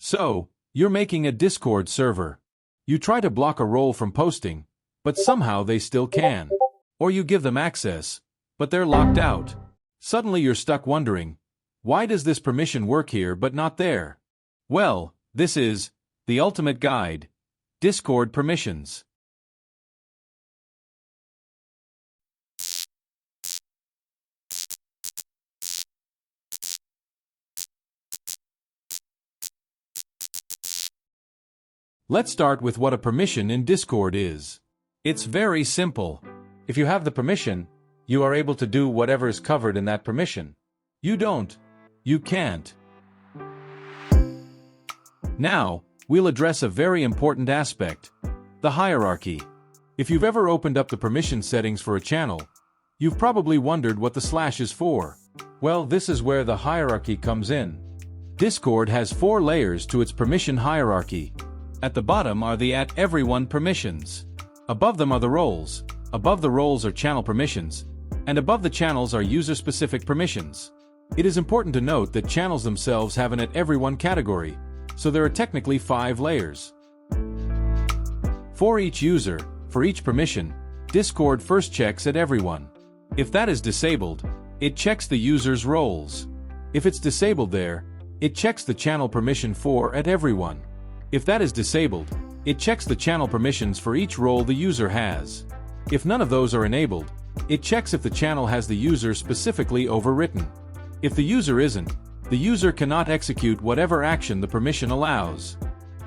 So, you're making a Discord server. You try to block a role from posting, but somehow they still can. Or you give them access, but they're locked out. Suddenly you're stuck wondering, why does this permission work here but not there? Well, this is the ultimate guide. Discord permissions. Let's start with what a permission in Discord is. It's very simple. If you have the permission, you are able to do whatever is covered in that permission. You don't. You can't. Now, we'll address a very important aspect, the hierarchy. If you've ever opened up the permission settings for a channel, you've probably wondered what the slash is for. Well, this is where the hierarchy comes in. Discord has 4 layers to its permission hierarchy. At the bottom are the @everyone permissions. Above them are the roles. Above the roles are channel permissions. And above the channels are user-specific permissions. It is important to note that channels themselves have an @everyone category, so there are technically 5 layers. For each user, for each permission, Discord first checks @everyone. If that is disabled, it checks the user's roles. If it's disabled there, it checks the channel permission for @everyone. If that is disabled, it checks the channel permissions for each role the user has. If none of those are enabled, it checks if the channel has the user specifically overwritten. If the user isn't, the user cannot execute whatever action the permission allows.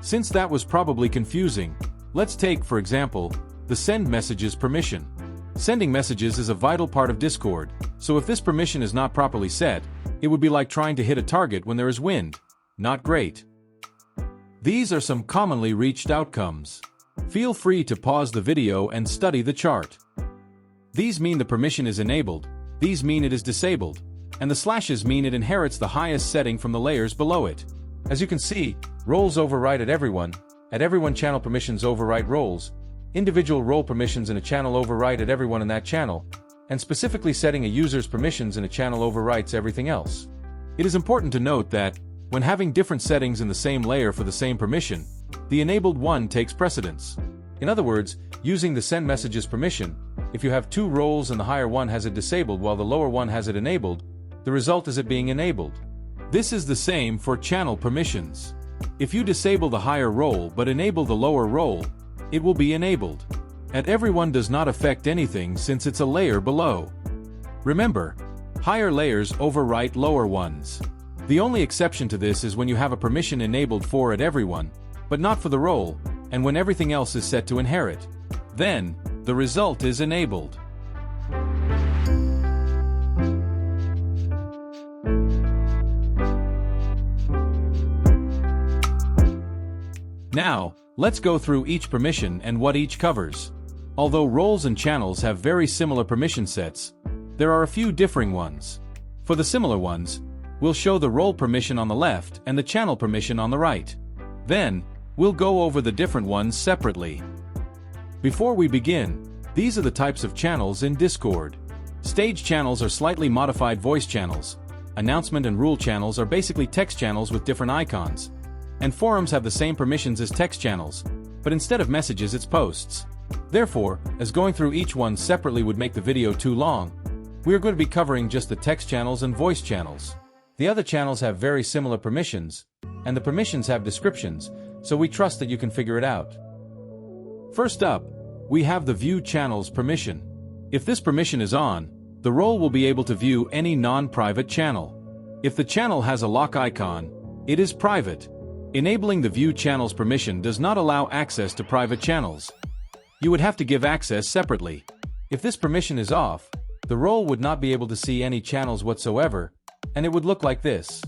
Since that was probably confusing, let's take, for example, the send messages permission. Sending messages is a vital part of Discord, so if this permission is not properly set, it would be like trying to hit a target when there is wind. Not great. These are some commonly reached outcomes. Feel free to pause the video and study the chart. These mean the permission is enabled, these mean it is disabled, and the slashes mean it inherits the highest setting from the layers below it. As you can see, roles override @everyone channel permissions overwrite roles, individual role permissions in a channel override @everyone in that channel, and specifically setting a user's permissions in a channel overwrites everything else. It is important to note that, when having different settings in the same layer for the same permission, the enabled one takes precedence. In other words, using the send messages permission, if you have 2 roles and the higher one has it disabled while the lower one has it enabled, the result is it being enabled. This is the same for channel permissions. If you disable the higher role but enable the lower role, it will be enabled. @everyone does not affect anything since it's a layer below. Remember, higher layers overwrite lower ones. The only exception to this is when you have a permission enabled for @everyone, but not for the role, and when everything else is set to inherit. Then, the result is enabled. Now, let's go through each permission and what each covers. Although roles and channels have very similar permission sets, there are a few differing ones. For the similar ones, we'll show the role permission on the left and the channel permission on the right. Then, we'll go over the different ones separately. Before we begin, these are the types of channels in Discord. Stage channels are slightly modified voice channels. Announcement and rule channels are basically text channels with different icons. And forums have the same permissions as text channels, but instead of messages it's posts. Therefore, as going through each one separately would make the video too long, we are going to be covering just the text channels and voice channels. The other channels have very similar permissions, and the permissions have descriptions, so we trust that you can figure it out. First up, we have the View Channels permission. If this permission is on, the role will be able to view any non-private channel. If the channel has a lock icon, it is private. Enabling the View Channels permission does not allow access to private channels. You would have to give access separately. If this permission is off, the role would not be able to see any channels whatsoever, and it would look like this.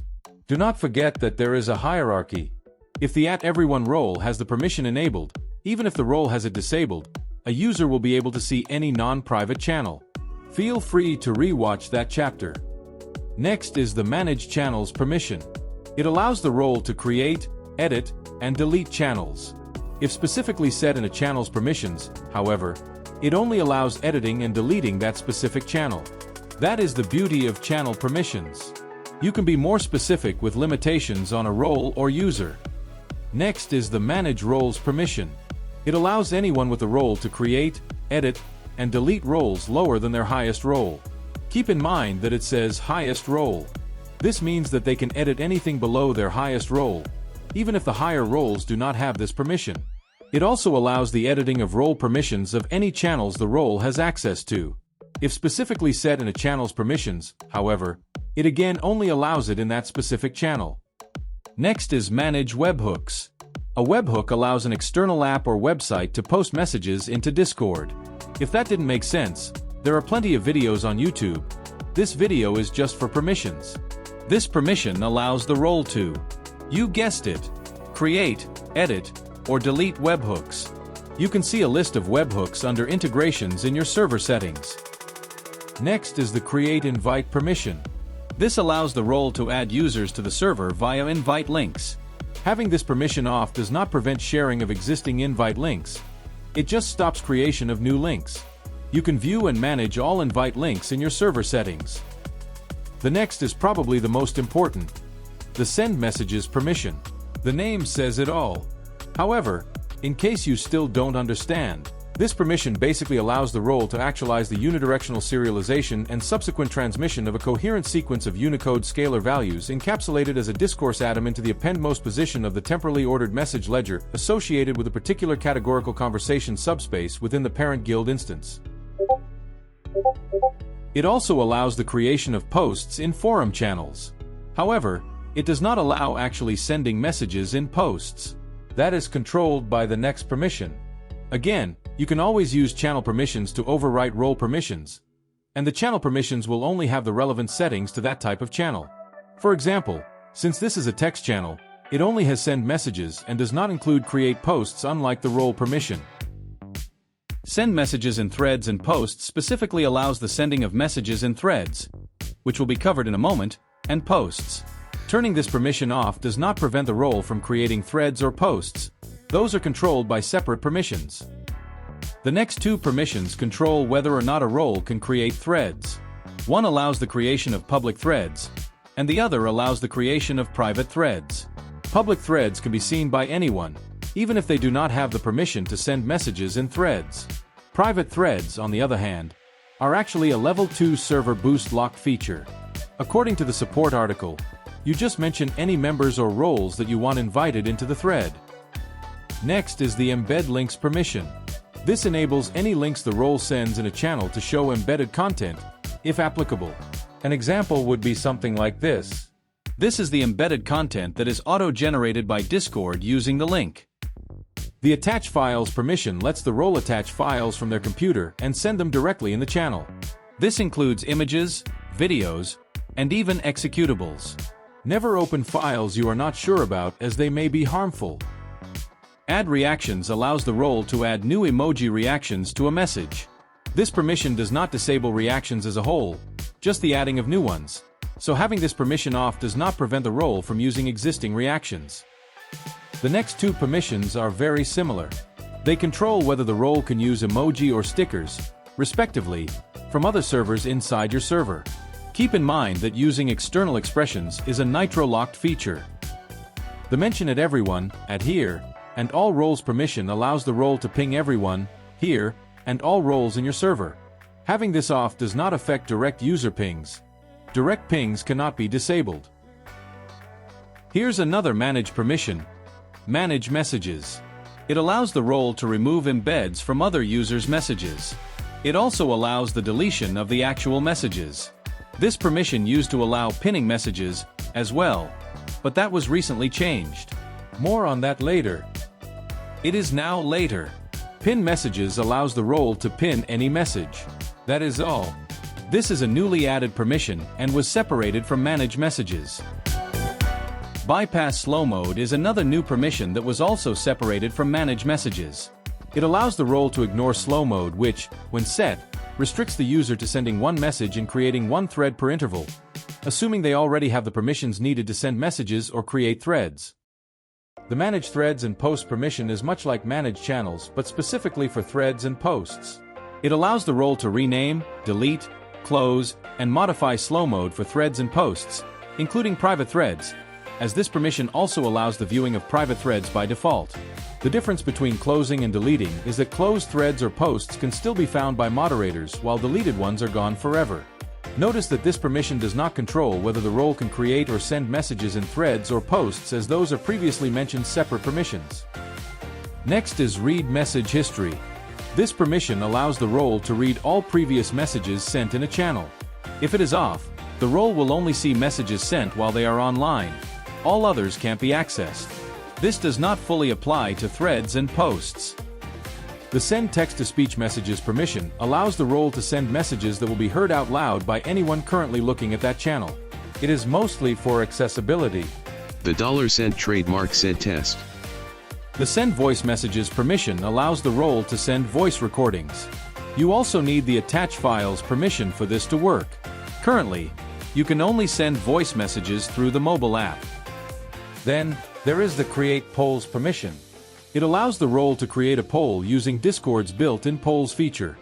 Do not forget that there is a hierarchy. If the @everyone role has the permission enabled, even if the role has it disabled, a user will be able to see any non-private channel. Feel free to re-watch that chapter. Next is the Manage Channels permission. It allows the role to create, edit, and delete channels. If specifically set in a channel's permissions, however, it only allows editing and deleting that specific channel. That is the beauty of channel permissions. You can be more specific with limitations on a role or user. Next is the Manage Roles permission. It allows anyone with a role to create, edit, and delete roles lower than their highest role. Keep in mind that it says highest role. This means that they can edit anything below their highest role, even if the higher roles do not have this permission. It also allows the editing of role permissions of any channels the role has access to. If specifically set in a channel's permissions, however, it again only allows it in that specific channel. Next is Manage Webhooks. A webhook allows an external app or website to post messages into Discord. If that didn't make sense, there are plenty of videos on YouTube. This video is just for permissions. This permission allows the role to, you guessed it, create, edit, or delete webhooks. You can see a list of webhooks under Integrations in your server settings. Next is the Create Invite permission. This allows the role to add users to the server via invite links. Having this permission off does not prevent sharing of existing invite links. It just stops creation of new links. You can view and manage all invite links in your server settings. The next is probably the most important, the Send Messages permission. The name says it all. However, in case you still don't understand, this permission basically allows the role to actualize the unidirectional serialization and subsequent transmission of a coherent sequence of Unicode scalar values encapsulated as a discourse atom into the append-most position of the temporally ordered message ledger associated with a particular categorical conversation subspace within the parent guild instance. It also allows the creation of posts in forum channels. However, it does not allow actually sending messages in posts. That is controlled by the next permission. Again, you can always use channel permissions to overwrite role permissions, and the channel permissions will only have the relevant settings to that type of channel. For example, since this is a text channel, it only has send messages and does not include create posts, unlike the role permission. Send messages in threads and posts specifically allows the sending of messages in threads, which will be covered in a moment, and posts. Turning this permission off does not prevent the role from creating threads or posts. Those are controlled by separate permissions. The next two permissions control whether or not a role can create threads. One allows the creation of public threads, and the other allows the creation of private threads. Public threads can be seen by anyone, even if they do not have the permission to send messages in threads. Private threads, on the other hand, are actually a Level 2 server boost locked feature. According to the support article, you just mention any members or roles that you want invited into the thread. Next is the Embed Links permission. This enables any links the role sends in a channel to show embedded content, if applicable. An example would be something like this. This is the embedded content that is auto-generated by Discord using the link. The Attach Files permission lets the role attach files from their computer and send them directly in the channel. This includes images, videos, and even executables. Never open files you are not sure about, as they may be harmful. Add Reactions allows the role to add new emoji reactions to a message. This permission does not disable reactions as a whole, just the adding of new ones. So having this permission off does not prevent the role from using existing reactions. The next two permissions are very similar. They control whether the role can use emoji or stickers, respectively, from other servers inside your server. Keep in mind that using external expressions is a Nitro-locked feature. The Mention at Everyone, at Here, and All Roles permission allows the role to ping everyone, here, and all roles in your server. Having this off does not affect direct user pings. Direct pings cannot be disabled. Here's another Manage permission. Manage Messages. It allows the role to remove embeds from other users' messages. It also allows the deletion of the actual messages. This permission used to allow pinning messages as well, but that was recently changed. More on that later. It is now later. Pin Messages allows the role to pin any message. That is all. This is a newly added permission and was separated from Manage Messages. Bypass Slow Mode is another new permission that was also separated from Manage Messages. It allows the role to ignore slow mode, which, when set, restricts the user to sending one message and creating one thread per interval, assuming they already have the permissions needed to send messages or create threads. The Manage Threads and Posts permission is much like Manage Channels, but specifically for threads and posts. It allows the role to rename, delete, close, and modify slow mode for threads and posts, including private threads, as this permission also allows the viewing of private threads by default. The difference between closing and deleting is that closed threads or posts can still be found by moderators while deleted ones are gone forever. Notice that this permission does not control whether the role can create or send messages in threads or posts, as those are previously mentioned separate permissions. Next is Read Message History. This permission allows the role to read all previous messages sent in a channel. If it is off, the role will only see messages sent while they are online. All others can't be accessed. This does not fully apply to threads and posts. The Send Text-to-Speech Messages permission allows the role to send messages that will be heard out loud by anyone currently looking at that channel. It is mostly for accessibility. The $cent trademark Send Test. The Send Voice Messages permission allows the role to send voice recordings. You also need the Attach Files permission for this to work. Currently, you can only send voice messages through the mobile app. Then, there is the Create Polls permission. It allows the role to create a poll using Discord's built-in polls feature.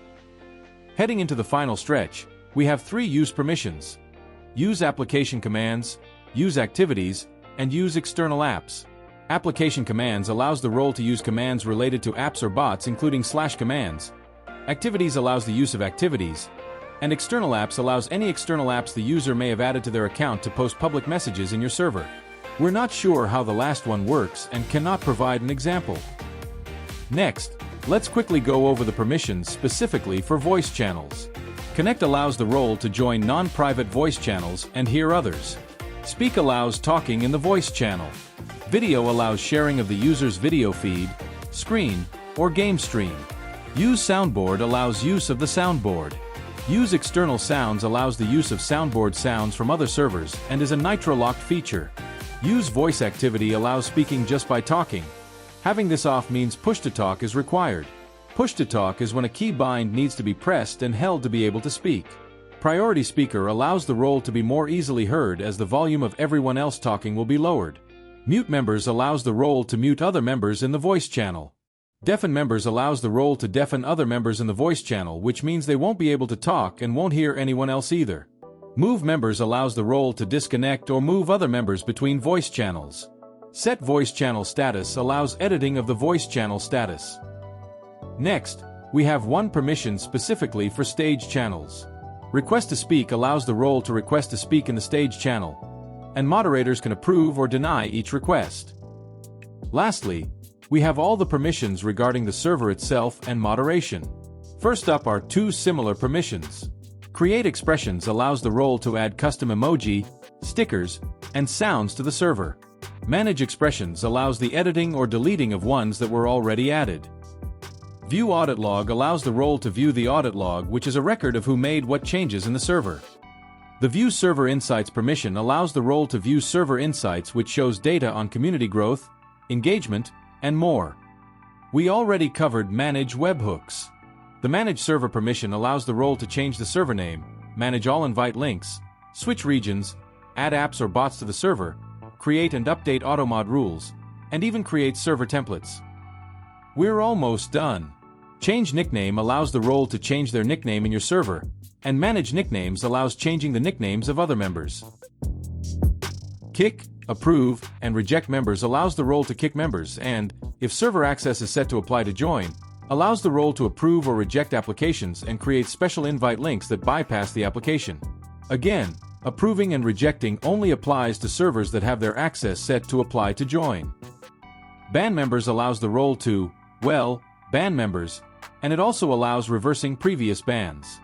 Heading into the final stretch, we have 3 use permissions: Use Application Commands, Use Activities, and Use External Apps. Application Commands allows the role to use commands related to apps or bots, including /commands. Activities allows the use of activities, and External Apps allows any external apps the user may have added to their account to post public messages in your server. We're not sure how the last one works and cannot provide an example. Next, let's quickly go over the permissions specifically for voice channels. Connect allows the role to join non-private voice channels and hear others. Speak allows talking in the voice channel. Video allows sharing of the user's video feed, screen, or game stream. Use Soundboard allows use of the soundboard. Use External Sounds allows the use of soundboard sounds from other servers and is a Nitro-locked feature. Use Voice Activity allows speaking just by talking. Having this off means push-to-talk is required. Push-to-talk is when a key bind needs to be pressed and held to be able to speak. Priority Speaker allows the role to be more easily heard, as the volume of everyone else talking will be lowered. Mute Members allows the role to mute other members in the voice channel. Deafen Members allows the role to deafen other members in the voice channel, which means they won't be able to talk and won't hear anyone else either. Move Members allows the role to disconnect or move other members between voice channels. Set Voice Channel Status allows editing of the voice channel status. Next, we have one permission specifically for stage channels. Request to Speak allows the role to request to speak in the stage channel, and moderators can approve or deny each request. Lastly, we have all the permissions regarding the server itself and moderation. First up are 2 similar permissions. Create Expressions allows the role to add custom emoji, stickers, and sounds to the server. Manage Expressions allows the editing or deleting of ones that were already added. View Audit Log allows the role to view the audit log, which is a record of who made what changes in the server. The View Server Insights permission allows the role to view server insights, which shows data on community growth, engagement, and more. We already covered Manage Webhooks. The Manage Server permission allows the role to change the server name, manage all invite links, switch regions, add apps or bots to the server, create and update automod rules, and even create server templates. We're almost done. Change Nickname allows the role to change their nickname in your server, and Manage Nicknames allows changing the nicknames of other members. Kick, Approve, and Reject Members allows the role to kick members and, if server access is set to apply to join, allows the role to approve or reject applications and create special invite links that bypass the application. Again, approving and rejecting only applies to servers that have their access set to apply to join. Ban Members allows the role to, ban members, and it also allows reversing previous bans.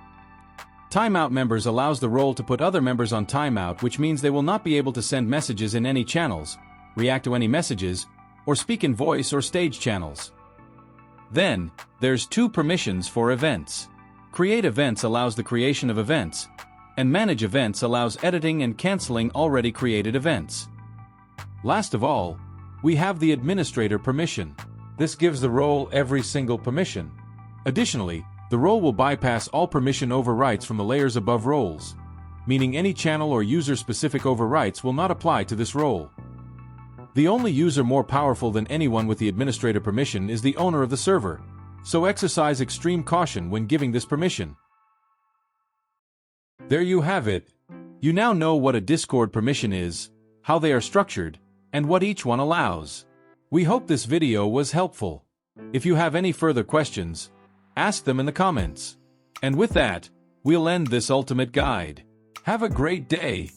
Timeout Members allows the role to put other members on timeout, which means they will not be able to send messages in any channels, react to any messages, or speak in voice or stage channels. Then, there's 2 permissions for events. Create Events allows the creation of events, and Manage Events allows editing and canceling already created events. Last of all, we have the Administrator permission. This gives the role every single permission. Additionally, the role will bypass all permission overrides from the layers above roles, meaning any channel or user-specific overrides will not apply to this role. The only user more powerful than anyone with the administrator permission is the owner of the server, so exercise extreme caution when giving this permission. There you have it. You now know what a Discord permission is, how they are structured, and what each one allows. We hope this video was helpful. If you have any further questions, ask them in the comments. And with that, we'll end this ultimate guide. Have a great day!